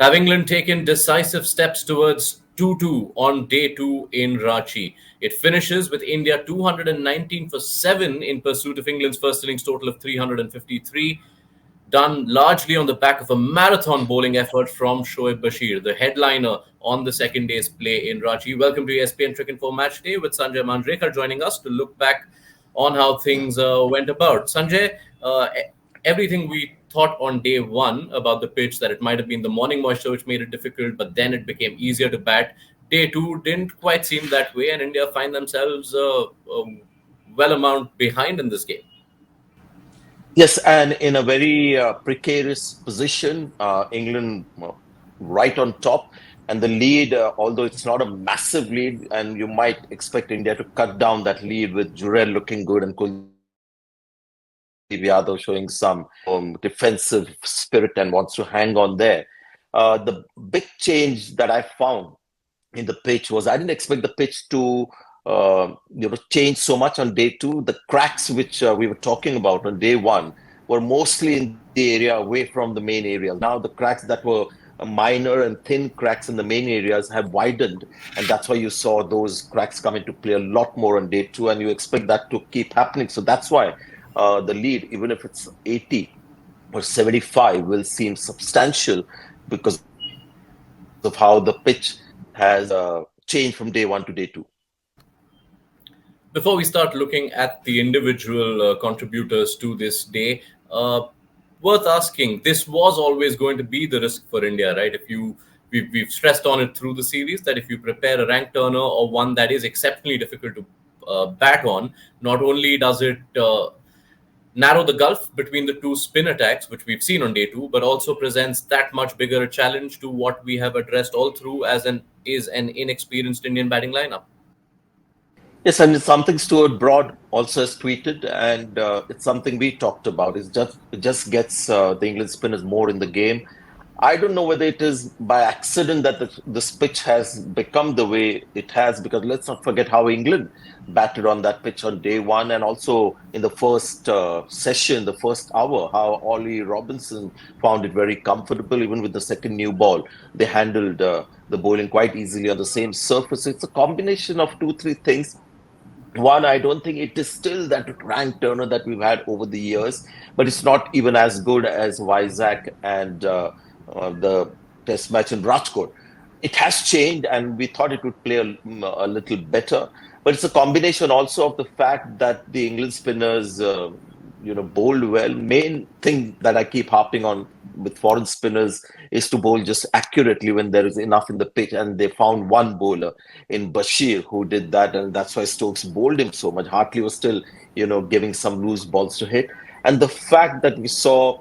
Have England taken decisive steps towards 2-2 on day two in Ranchi? It finishes with India 219 for 7 in pursuit of England's first innings total of 353, done largely on the back of a marathon bowling effort from Shoaib Bashir, the headliner on the second day's play in Ranchi. Welcome to ESPN Match Day with Sanjay Manjrekar joining us to look back on how things went about. Sanjay, everything we thought on day one about the pitch, that it might have been the morning moisture which made it difficult, but then it became easier to bat. Day two didn't quite seem that way, and India find themselves well amount behind in this game. Yes, and in a very precarious position, England right on top, and the lead, although it's not a massive lead, and you might expect India to cut down that lead with Jurel looking good and Kuldeep Yadav showing some defensive spirit and wants to hang on there. The big change that I found in the pitch was I didn't expect the pitch to change so much on day two. The cracks which we were talking about on day one were mostly in the area away from the main areas. Now the cracks that were minor and thin cracks in the main areas have widened, and that's why you saw those cracks come into play a lot more on day two, and you expect that to keep happening. So that's why the lead, even if it's 80 or 75, will seem substantial because of how the pitch has changed from day one to day two. Before we start looking at the individual contributors to this day, worth asking, this was always going to be the risk for India, right? We've stressed on it through the series that if you prepare a rank turner or one that is exceptionally difficult to bat on, not only does it narrow the gulf between the two spin attacks, which we've seen on day two, but also presents that much bigger a challenge to what we have addressed all through as an inexperienced Indian batting lineup. Yes, and it's something Stuart Broad also has tweeted, and it's something we talked about. It just gets the England spinners more in the game. I don't know whether it is by accident that this pitch has become the way it has, because let's not forget how England batted on that pitch on day one, and also in the first session, the first hour, how Ollie Robinson found it very comfortable, even with the second new ball. They handled the bowling quite easily on the same surface. It's a combination of two, three things. One, I don't think it is still that rank turner that we've had over the years, but it's not even as good as Vizag and the test match in Rajkot. It has changed, and we thought it would play a little better. But it's a combination also of the fact that the England spinners, bowled well. Main thing that I keep harping on with foreign spinners is to bowl just accurately when there is enough in the pitch. And they found one bowler in Bashir who did that, and that's why Stokes bowled him so much. Hartley was still, giving some loose balls to hit. And the fact that we saw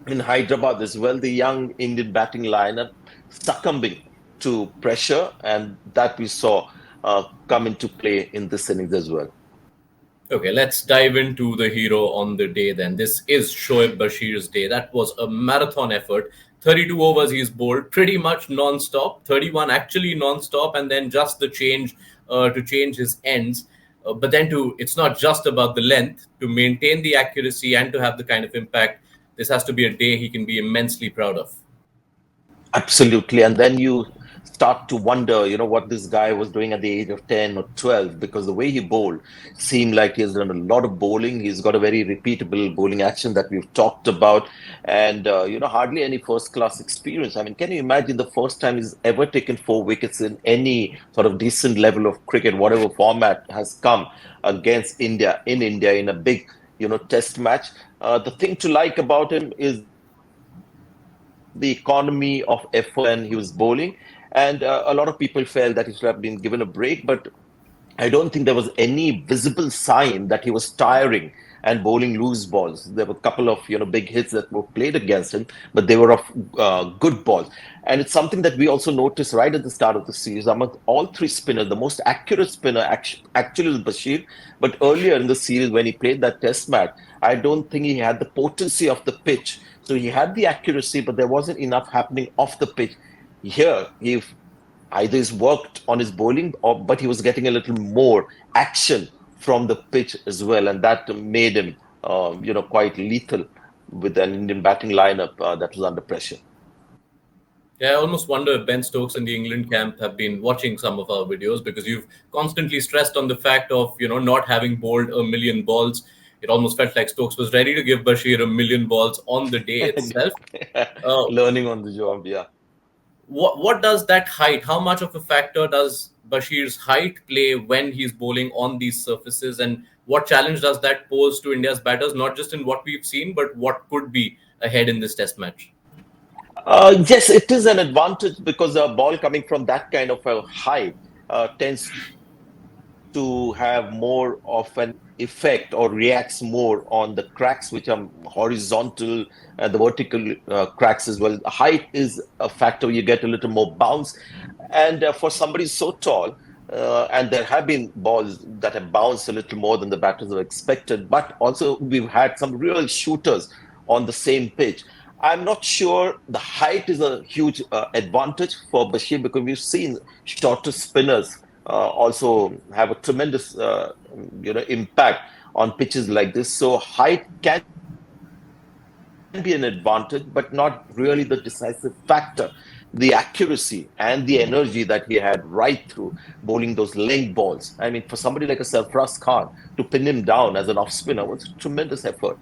in Hyderabad as well, the young Indian batting lineup succumbing to pressure, and that we saw come into play in this innings as well. Okay, let's dive into the hero on the day then. This is Shoaib Bashir's day. That was a marathon effort. 32 overs he's bowled, pretty much non-stop. 31 actually non-stop, and then just the change to change his ends. But then it's not just about the length. To maintain the accuracy and to have the kind of impact, this has to be a day he can be immensely proud of. Absolutely. And then you start to wonder, what this guy was doing at the age of 10 or 12, because the way he bowled seemed like he's done a lot of bowling. He's got a very repeatable bowling action that we've talked about, and, hardly any first-class experience. I mean, can you imagine the first time he's ever taken 4 wickets in any sort of decent level of cricket, whatever format has come against India in a big, test match? The thing to like about him is the economy of effort when he was bowling. And a lot of people felt that he should have been given a break, but I don't think there was any visible sign that he was tiring and bowling loose balls. There were a couple of big hits that were played against him, but they were of good balls. And it's something that we also noticed right at the start of the series. Among all three spinners, the most accurate spinner actually was Bashir. But earlier in the series, when he played that test match, I don't think he had the potency of the pitch. So he had the accuracy, but there wasn't enough happening off the pitch. Here, either he's worked on his bowling, but he was getting a little more action from the pitch as well, and that made him, quite lethal with an Indian batting lineup that was under pressure. Yeah, I almost wonder if Ben Stokes and the England camp have been watching some of our videos, because you've constantly stressed on the fact of, not having bowled a million balls. It almost felt like Stokes was ready to give Bashir a million balls on the day itself. Uh, Learning on the job, yeah. what does that height? How much of a factor does Bashir's height play when he's bowling on these surfaces, and what challenge does that pose to India's batters? Not just in what we've seen, but what could be ahead in this Test match. Yes, it is an advantage because a ball coming from that kind of a height tends to have more of an effect or reacts more on the cracks which are horizontal and the vertical cracks as well. Height is a factor. You get a little more bounce, and for somebody so tall, and there have been balls that have bounced a little more than the batters have expected, but also we've had some real shooters on the same pitch. I'm not sure the height is a huge advantage for Bashir, because we've seen shorter spinners also have a tremendous impact on pitches like this. So height can be an advantage, but not really the decisive factor. The accuracy and the energy that he had right through bowling those length balls. I mean, for somebody like a Sarfraz Khan to pin him down as an off spinner was a tremendous effort.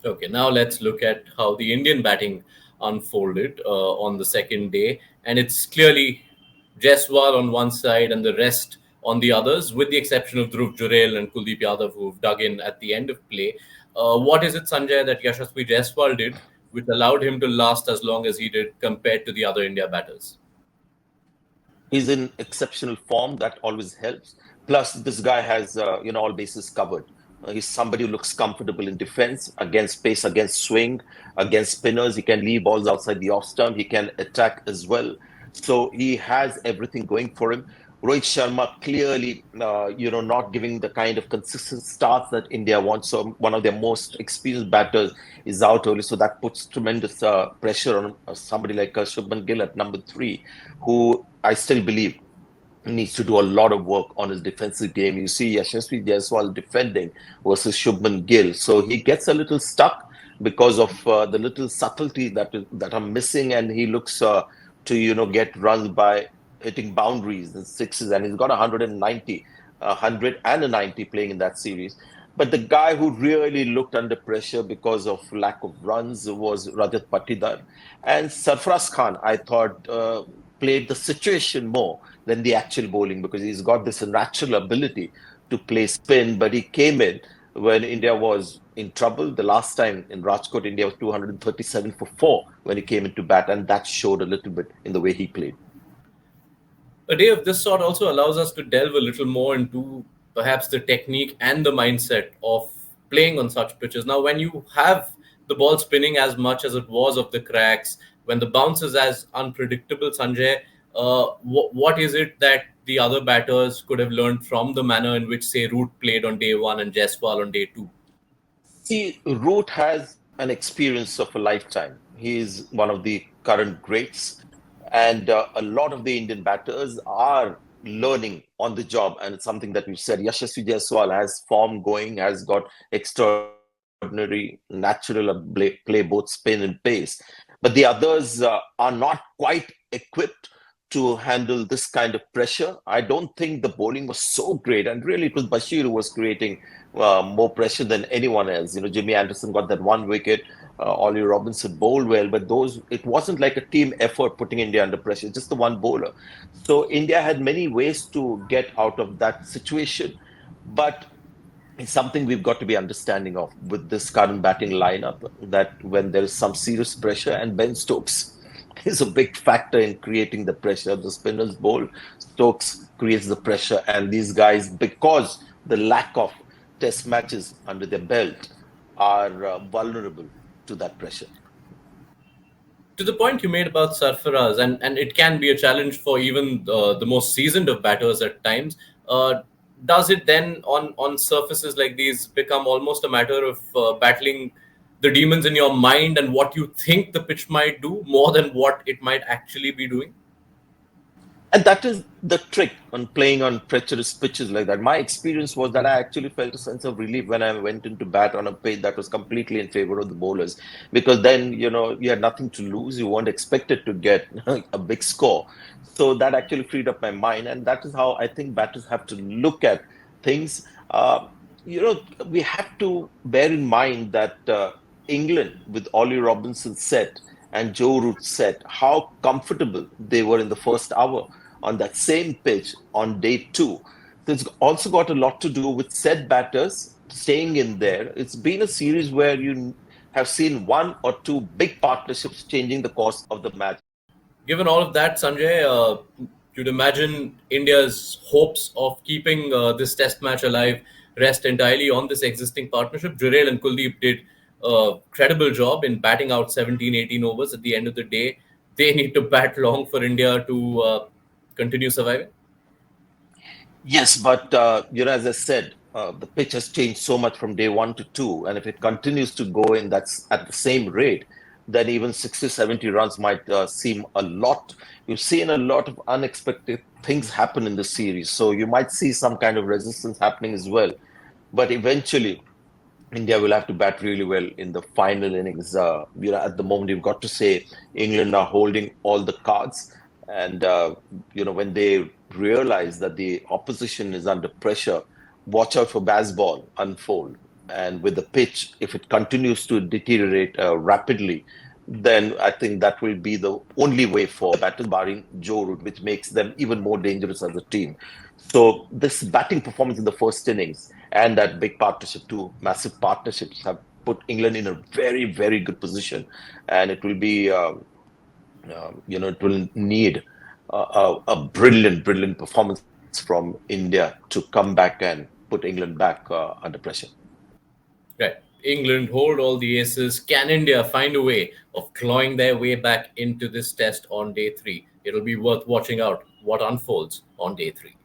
Okay, now let's look at how the Indian batting unfolded on the second day. And it's clearly Jaiswal on one side and the rest on the others, with the exception of Dhruv Jurel and Kuldeep Yadav, who've dug in at the end of play. What is it, Sanjay, that Yashasvi Jaiswal did which allowed him to last as long as he did compared to the other India batters? He's in exceptional form. That always helps. Plus, this guy has all bases covered. He's somebody who looks comfortable in defense, against pace, against swing, against spinners. He can leave balls outside the off stump. He can attack as well. So he has everything going for him. Rohit Sharma clearly, not giving the kind of consistent starts that India wants. So one of their most experienced batters is out early. So that puts tremendous pressure on somebody like Shubman Gill at number three, who I still believe needs to do a lot of work on his defensive game. You see Yashasvi Jaiswal defending versus Shubman Gill. So he gets a little stuck because of the little subtlety that are missing, and he looks to get runs by hitting boundaries and sixes, and he's got 190, 100 and a 90 playing in that series. But the guy who really looked under pressure because of lack of runs was Rajat Patidar. And Sarfraz Khan, I thought, played the situation more than the actual bowling, because he's got this natural ability to play spin. But he came in when India was in trouble. The last time in Rajkot, India was 237 for 4 when he came into bat, and that showed a little bit in the way he played. A day of this sort also allows us to delve a little more into perhaps the technique and the mindset of playing on such pitches. Now, when you have the ball spinning as much as it was of the cracks, when the bounce is as unpredictable, Sanjay, what is it that the other batters could have learned from the manner in which, say, Root played on day one and Jaiswal on day two? See, Root has an experience of a lifetime. He is one of the current greats, and a lot of the Indian batters are learning on the job, and it's something that we've said. Yashasvi Jaiswal has form going, has got extraordinary natural play both spin and pace, but the others are not quite equipped to handle this kind of pressure. I don't think the bowling was so great, and really it was Bashir who was creating more pressure than anyone else. Jimmy Anderson got that 1 wicket. Ollie Robinson bowled well, but it wasn't like a team effort putting India under pressure, just the one bowler. So India had many ways to get out of that situation, but it's something we've got to be understanding of with this current batting lineup, that when there is some serious pressure, and Ben Stokes is a big factor in creating the pressure. The spinners bowl, Stokes creates the pressure, and these guys, because the lack of test matches under their belt, are vulnerable to that pressure. To the point you made about Sarfaraz, and it can be a challenge for even the most seasoned of batters at times. Does it then, on surfaces like these, become almost a matter of battling the demons in your mind and what you think the pitch might do more than what it might actually be doing? And that is the trick on playing on treacherous pitches like that. My experience was that I actually felt a sense of relief when I went into bat on a pitch that was completely in favor of the bowlers, because then, you had nothing to lose. You weren't expected to get a big score. So that actually freed up my mind. And that is how I think batters have to look at things. We have to bear in mind that England, with Ollie Robinson set and Joe Root set, how comfortable they were in the first hour on that same pitch on day two. So it's also got a lot to do with set batters staying in there. It's been a series where you have seen one or two big partnerships changing the course of the match. Given all of that, Sanjay, you'd imagine India's hopes of keeping this test match alive rest entirely on this existing partnership. Jurel and Kuldeep did a credible job in batting out 17, 18 overs. At the end of the day, they need to bat long for India to continue surviving. Yes, but as I said, the pitch has changed so much from day one to two, and if it continues to go in that's at the same rate, then even 60, 70 runs might seem a lot. You've seen a lot of unexpected things happen in the series, so you might see some kind of resistance happening as well. But eventually, India will have to bat really well in the final innings. At the moment, you've got to say England are holding all the cards, and when they realize that the opposition is under pressure, watch out for Bazball unfold. And with the pitch, if it continues to deteriorate rapidly, then I think that will be the only way for batters, barring Joe Root, which makes them even more dangerous as a team. So this batting performance in the first innings and that big partnership, two massive partnerships, have put England in a very, very good position. And it will be, it will need a brilliant, brilliant performance from India to come back and put England back under pressure. Right. England hold all the aces. Can India find a way of clawing their way back into this test on day three? It'll be worth watching out what unfolds on day three.